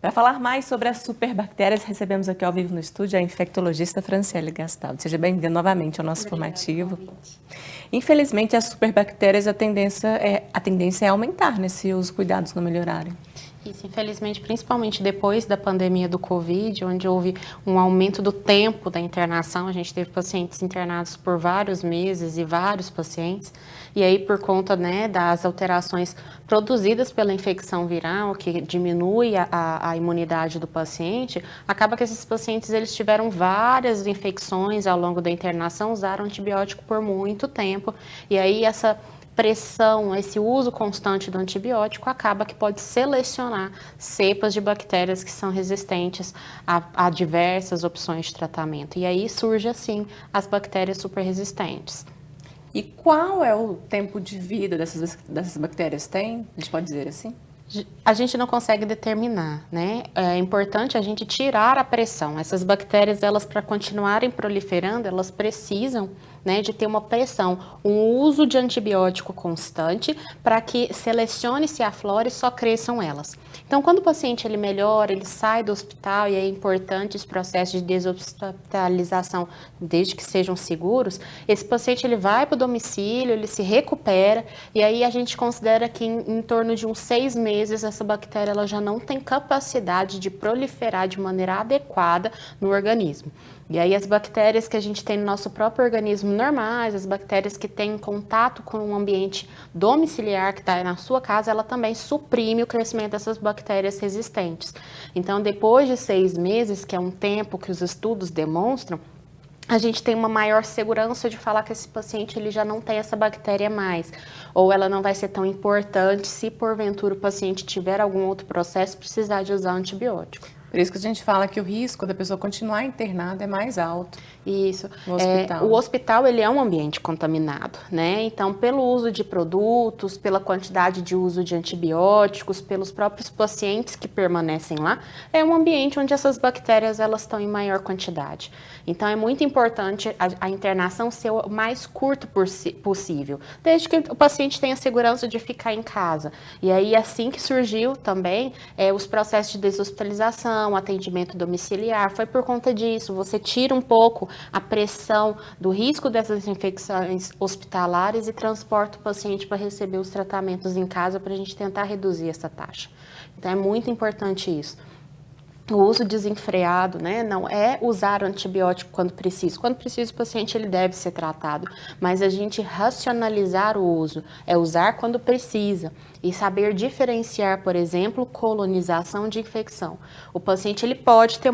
Para falar mais sobre as superbactérias, recebemos aqui ao vivo no estúdio a infectologista Franciele Gastaldi. Seja bem-vinda novamente ao nosso formativo. Infelizmente, as superbactérias, a tendência é aumentar, né, se os cuidados não melhorarem. Isso, infelizmente, principalmente depois da pandemia do Covid, onde houve um aumento do tempo da internação, a gente teve pacientes internados por vários meses e vários pacientes, e aí por conta, né, das alterações produzidas pela infecção viral, que diminui a imunidade do paciente, acaba que esses pacientes eles tiveram várias infecções ao longo da internação, usaram antibiótico por muito tempo, e aí essa pressão, esse uso constante do antibiótico acaba que pode selecionar cepas de bactérias que são resistentes a diversas opções de tratamento. E aí surge, assim, as bactérias superresistentes. E qual é o tempo de vida dessas bactérias? Tem? A gente pode dizer assim? A gente não consegue determinar, né? É importante a gente tirar a pressão. Essas bactérias, elas para continuarem proliferando, elas precisam, né, de ter uma pressão, um uso de antibiótico constante para que selecione-se a flora e só cresçam elas. Então, quando o paciente ele melhora, ele sai do hospital e é importante os processos de deshospitalização, desde que sejam seguros, esse paciente ele vai para o domicílio, ele se recupera e aí a gente considera que em torno de uns 6 meses essa bactéria ela já não tem capacidade de proliferar de maneira adequada no organismo. E aí as bactérias que a gente tem no nosso próprio organismo normais, as bactérias que têm contato com um ambiente domiciliar que está na sua casa, ela também suprime o crescimento dessas bactérias resistentes. Então, depois de 6 meses, que é um tempo que os estudos demonstram, a gente tem uma maior segurança de falar que esse paciente ele já não tem essa bactéria mais, ou ela não vai ser tão importante se porventura o paciente tiver algum outro processo e precisar de usar antibiótico. Por isso que a gente fala que o risco da pessoa continuar internada é mais alto. Isso. No hospital. O hospital ele é um ambiente contaminado, né? Então, pelo uso de produtos, pela quantidade de uso de antibióticos, pelos próprios pacientes que permanecem lá, é um ambiente onde essas bactérias elas estão em maior quantidade. Então, é muito importante a internação ser o mais curto possível, desde que o paciente tenha segurança de ficar em casa. E aí, assim que surgiu também os processos de deshospitalização, atendimento domiciliar, foi por conta disso. Você tira um pouco a pressão do risco dessas infecções hospitalares e transporta o paciente para receber os tratamentos em casa para a gente tentar reduzir essa taxa. Então, é muito importante isso. O uso desenfreado, né, não é usar o antibiótico quando precisa. Quando precisa, o paciente ele deve ser tratado, mas a gente racionalizar o uso, é usar quando precisa e saber diferenciar, por exemplo, colonização de infecção. O paciente ele pode ter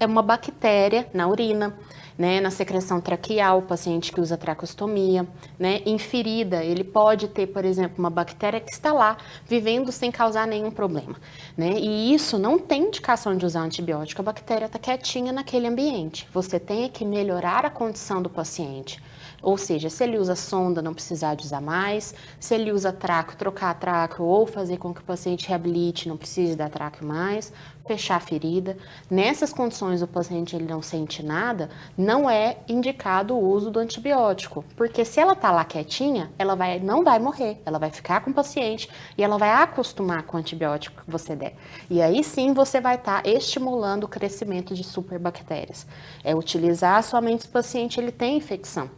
uma bactéria na urina, né, na secreção traqueal, o paciente que usa traqueostomia, né, em ferida, ele pode ter, por exemplo, uma bactéria que está lá, vivendo sem causar nenhum problema, né, e isso não tem indicação de usar antibiótico, a bactéria está quietinha naquele ambiente, você tem que melhorar a condição do paciente. Ou seja, se ele usa sonda, não precisar de usar mais. Se ele usa traco, trocar traco ou fazer com que o paciente reabilite, não precise dar traco mais. Fechar a ferida. Nessas condições, o paciente ele não sente nada, não é indicado o uso do antibiótico. Porque se ela está lá quietinha, ela não vai morrer. Ela vai ficar com o paciente e ela vai acostumar com o antibiótico que você der. E aí sim você vai estar estimulando o crescimento de superbactérias. É utilizar somente se o paciente ele tem infecção.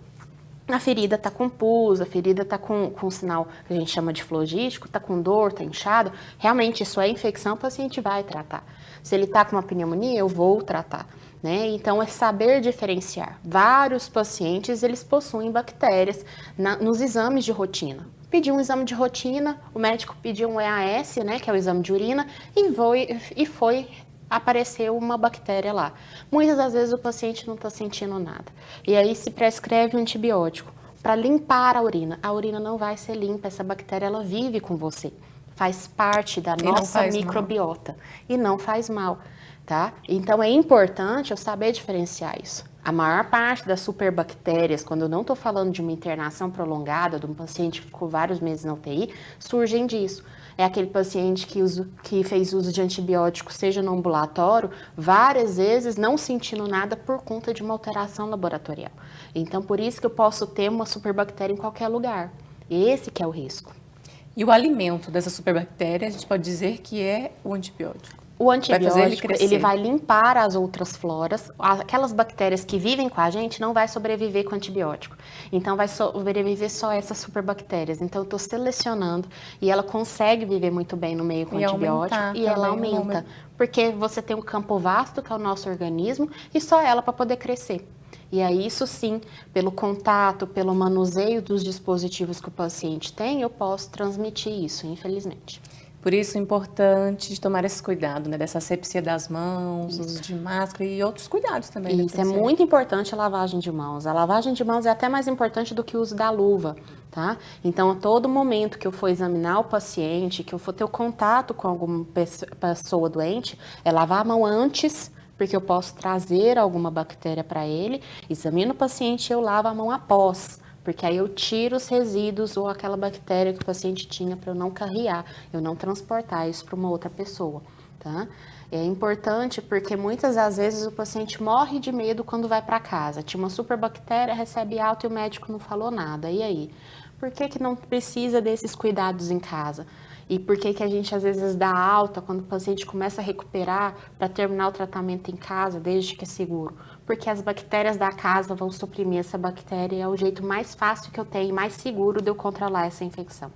A ferida está com pus, a ferida está com sinal que a gente chama de flogístico, está com dor, está inchado, realmente isso é infecção, o paciente vai tratar. Se ele está com uma pneumonia, eu vou tratar, né? Então é saber diferenciar. Vários pacientes, eles possuem bactérias nos exames de rotina. Pediu um exame de rotina, o médico pediu um EAS, né, que é o exame de urina, apareceu uma bactéria lá. Muitas das vezes o paciente não está sentindo nada. E aí se prescreve um antibiótico para limpar a urina. A urina não vai ser limpa, essa bactéria ela vive com você. Faz parte da nossa microbiota e não faz mal, tá? Então é importante eu saber diferenciar isso. A maior parte das superbactérias, quando eu não estou falando de uma internação prolongada, de um paciente que ficou vários meses na UTI, surgem disso. É aquele paciente que fez uso de antibiótico, seja no ambulatório, várias vezes não sentindo nada por conta de uma alteração laboratorial. Então, por isso que eu posso ter uma superbactéria em qualquer lugar. Esse que é o risco. E o alimento dessa superbactéria, a gente pode dizer que é o antibiótico? O antibiótico, crescer. ele vai limpar as outras floras. Aquelas bactérias que vivem com a gente não vai sobreviver com antibiótico. Então, vai sobreviver só essas superbactérias. Então, eu estou selecionando e ela consegue viver muito bem no meio com antibiótico e ela aumenta. Porque você tem um campo vasto, que é o nosso organismo, e só ela para poder crescer. E aí, isso sim, pelo contato, pelo manuseio dos dispositivos que o paciente tem, eu posso transmitir isso, infelizmente. Por isso é importante tomar esse cuidado, né? Dessa asepsia das mãos, uso de máscara e outros cuidados também. Isso, é muito importante a lavagem de mãos. A lavagem de mãos é até mais importante do que o uso da luva, tá? Então, a todo momento que eu for examinar o paciente, que eu for ter o contato com alguma pessoa doente, é lavar a mão antes, porque eu posso trazer alguma bactéria para ele. Examino o paciente e eu lavo a mão após. Porque aí eu tiro os resíduos ou aquela bactéria que o paciente tinha para eu não carrear, eu não transportar isso para uma outra pessoa, tá? É importante porque muitas das vezes o paciente morre de medo quando vai para casa. Tinha uma superbactéria, recebe alta e o médico não falou nada. E aí? Por que não precisa desses cuidados em casa? E por que a gente às vezes dá alta quando o paciente começa a recuperar para terminar o tratamento em casa, desde que é seguro? Porque as bactérias da casa vão suprimir essa bactéria e é o jeito mais fácil que eu tenho, mais seguro de eu controlar essa infecção.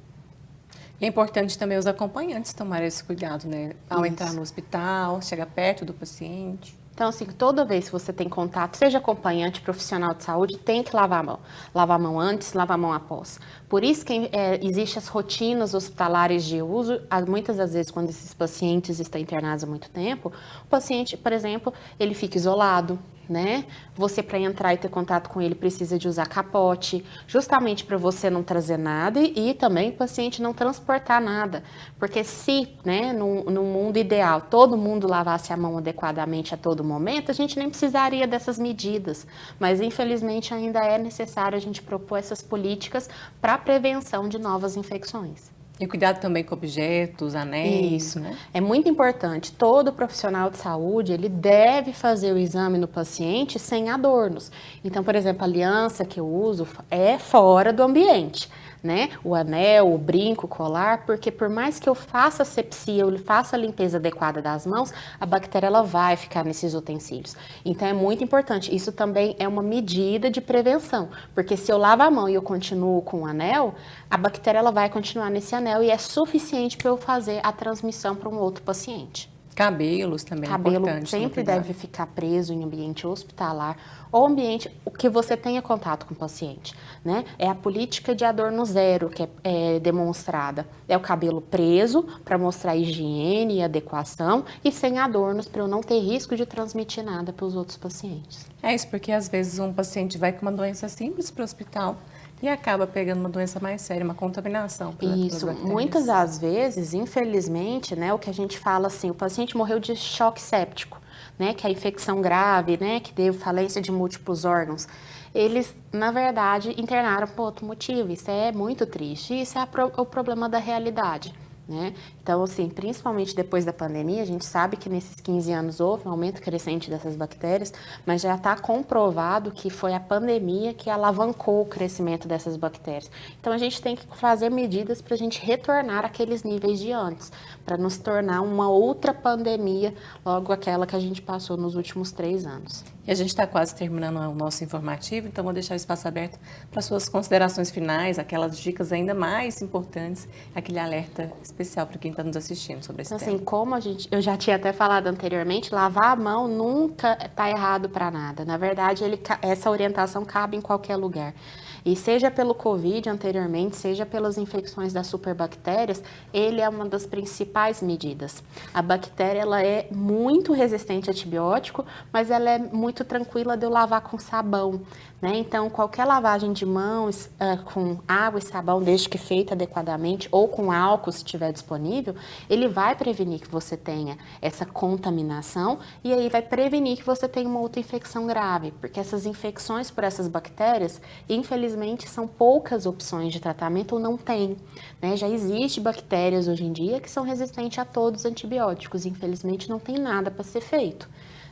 E é importante também os acompanhantes tomarem esse cuidado, né? Ao entrar no hospital, chegar perto do paciente. Então, assim, toda vez que você tem contato, seja acompanhante, profissional de saúde, tem que lavar a mão. Lavar a mão antes, lavar a mão após. Por isso que existem as rotinas hospitalares de uso. Muitas das vezes, quando esses pacientes estão internados há muito tempo, o paciente, por exemplo, ele fica isolado, né? Você, para entrar e ter contato com ele, precisa de usar capote, justamente para você não trazer nada e também o paciente não transportar nada. Porque se, né, no mundo ideal, todo mundo lavasse a mão adequadamente a todo momento, a gente nem precisaria dessas medidas. Mas, infelizmente, ainda é necessário a gente propor essas políticas para a prevenção de novas infecções. E cuidado também com objetos, anéis, Isso, né? É muito importante. Todo profissional de saúde, ele deve fazer o exame no paciente sem adornos. Então, por exemplo, a aliança que eu uso é fora do ambiente, né? O anel, o brinco, o colar, porque por mais que eu faça asepsia, eu faça a limpeza adequada das mãos, a bactéria ela vai ficar nesses utensílios. Então, é muito importante. Isso também é uma medida de prevenção, porque se eu lavo a mão e eu continuo com o anel, a bactéria ela vai continuar nesse anel e é suficiente para eu fazer a transmissão para um outro paciente. Cabelos também é Cabelo importante. sempre deve ficar preso em ambiente hospitalar ou ambiente que você tenha contato com o paciente, né? É a política de adorno zero que é demonstrada. É o cabelo preso para mostrar higiene e adequação e sem adornos para eu não ter risco de transmitir nada para os outros pacientes. É isso, porque às vezes um paciente vai com uma doença simples para o hospital e acaba pegando uma doença mais séria, uma contaminação. Isso, muitas das vezes, infelizmente, né, o que a gente fala assim, o paciente morreu de choque séptico, né, que é a infecção grave, né, que deu falência de múltiplos órgãos. Eles, na verdade, internaram por outro motivo. Isso é muito triste. Isso é o problema da realidade, né? Então, assim, principalmente depois da pandemia, a gente sabe que nesses 15 anos houve um aumento crescente dessas bactérias, mas já está comprovado que foi a pandemia que alavancou o crescimento dessas bactérias. Então, a gente tem que fazer medidas para a gente retornar àqueles níveis de antes, para não se tornar uma outra pandemia, logo aquela que a gente passou nos últimos 3 anos. E a gente está quase terminando o nosso informativo, então vou deixar o espaço aberto para suas considerações finais, aquelas dicas ainda mais importantes, aquele alerta especial para quem está nos assistindo sobre esse tema. Assim, como eu já tinha até falado anteriormente, lavar a mão nunca está errado para nada. Na verdade, essa orientação cabe em qualquer lugar. E seja pelo Covid anteriormente, seja pelas infecções das superbactérias, ele é uma das principais medidas. A bactéria ela é muito resistente a antibiótico, mas ela é muito tranquila de eu lavar com sabão, né? Então, qualquer lavagem de mãos com água e sabão, desde que feita adequadamente, ou com álcool, se estiver disponível, ele vai prevenir que você tenha essa contaminação e aí vai prevenir que você tenha uma outra infecção grave, porque essas infecções por essas bactérias, infelizmente, são poucas opções de tratamento ou não tem, né? Já existe bactérias hoje em dia que são resistentes a todos os antibióticos, infelizmente não tem nada para ser feito,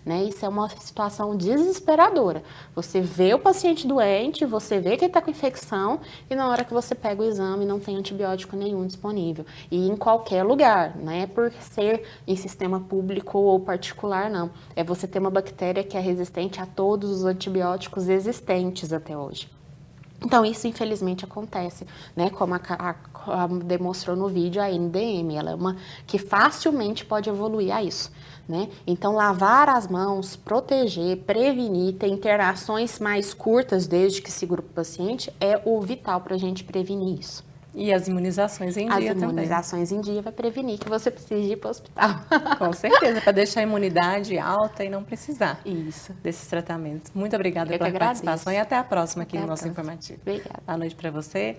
né? Isso é uma situação desesperadora. Você vê o paciente doente, você vê que ele está com infecção e na hora que você pega o exame não tem antibiótico nenhum disponível. E em qualquer lugar, não é por ser em sistema público ou particular, não. É você ter uma bactéria que é resistente a todos os antibióticos existentes até hoje. Então, isso infelizmente acontece, né? Como demonstrou no vídeo, a NDM, ela é uma que facilmente pode evoluir a isso, né? Então, lavar as mãos, proteger, prevenir, ter internações mais curtas desde que segura o paciente é o vital para a gente prevenir isso. E as imunizações em dia também. As imunizações em dia vai prevenir que você precise ir para o hospital. Com certeza, para deixar a imunidade alta e não precisar desses tratamentos. Muito obrigada pela participação e até a próxima aqui no nosso informativo. Obrigada. Boa noite para você.